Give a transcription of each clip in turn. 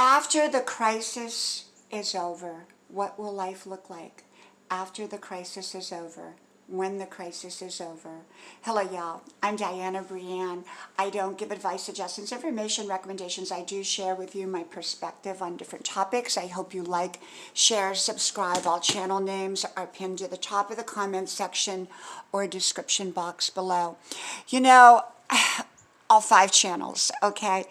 After the crisis is over, what will life look like? After the crisis is over, when the crisis is over. Hello, y'all. I'm Dianna, Brianne. I don't give advice, suggestions, information, recommendations. I do share with you my perspective on different topics. I hope you like, share, subscribe. All channel names are pinned to the top of the comment section or description box below. You know, all 5 channels, okay?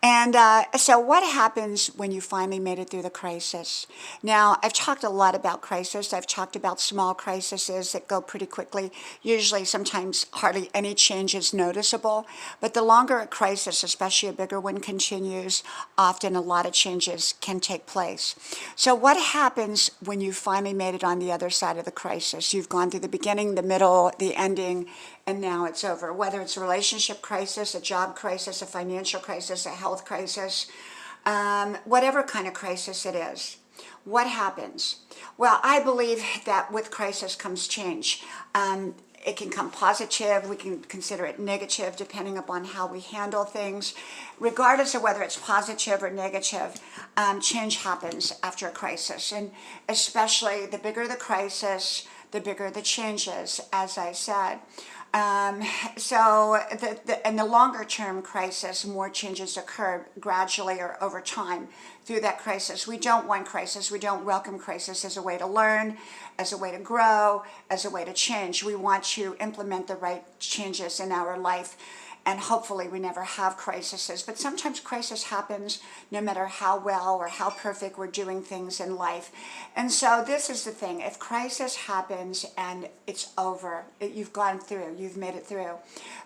And so what happens when you finally made it through the crisis? Now, I've talked a lot about crisis. I've talked about small crises that go pretty quickly. Usually, sometimes hardly any change is noticeable. But the longer a crisis, especially a bigger one, continues, often a lot of changes can take place. So what happens when you finally made it on the other side of the crisis? You've gone through the beginning, the middle, the ending, and now it's over. Whether it's a relationship crisis, a job crisis, a financial crisis, a health crisis, whatever kind of crisis it is. What happens? Well, I believe that with crisis comes change. It can come positive, we can consider it negative depending upon how we handle things. Regardless of whether it's positive or negative, change happens after a crisis. And especially the bigger the crisis, the bigger the changes, as I said. So in the longer term crisis, more changes occur gradually or over time through that crisis. We don't want crisis. We don't welcome crisis as a way to learn, as a way to grow, as a way to change. We want to implement the right changes in our life. And hopefully we never have crises. But sometimes crisis happens no matter how well or how perfect we're doing things in life. And so this is the thing. If crisis happens and it's over, you've gone through, you've made it through,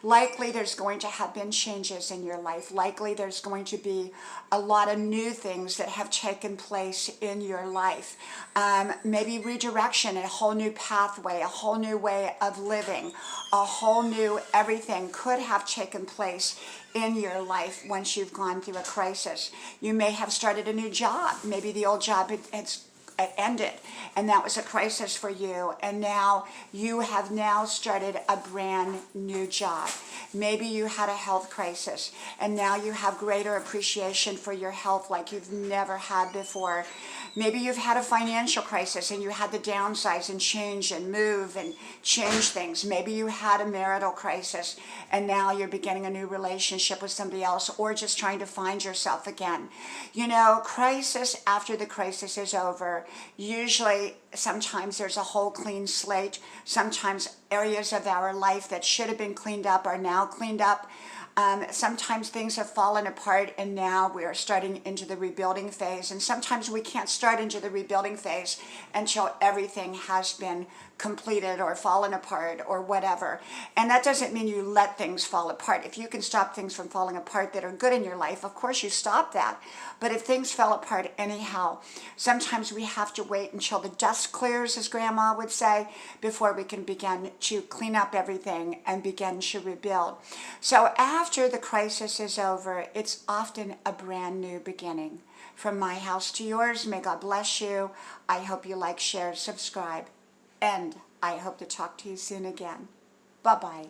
likely there's going to have been changes in your life. Likely there's going to be a lot of new things that have taken place in your life. Maybe redirection, a whole new pathway, a whole new way of living, a whole new everything could have taken place in your life once you've gone through a crisis. You may have started a new job. Maybe the old job it's ended and that was a crisis for you, and now you have now started a brand new job. Maybe you had a health crisis and now you have greater appreciation for your health like you've never had before. Maybe you've had a financial crisis and you had to downsize and change and move and change things. Maybe you had a marital crisis and now you're beginning a new relationship with somebody else or just trying to find yourself again. You know, crisis after the crisis is over, usually sometimes there's a whole clean slate. Sometimes areas of our life that should have been cleaned up are now cleaned up. Sometimes things have fallen apart and now we are starting into the rebuilding phase. And sometimes we can't start into the rebuilding phase until everything has been completed or fallen apart or whatever. And that doesn't mean you let things fall apart. If you can stop things from falling apart that are good in your life, of course you stop that. But if things fell apart anyhow, sometimes we have to wait until the dust clears, as Grandma would say, before we can begin to clean up everything and begin to rebuild. So after the crisis is over, it's often a brand new beginning. From my house to yours, may God bless you. I hope you like, share, subscribe. And I hope to talk to you soon again. Bye-bye.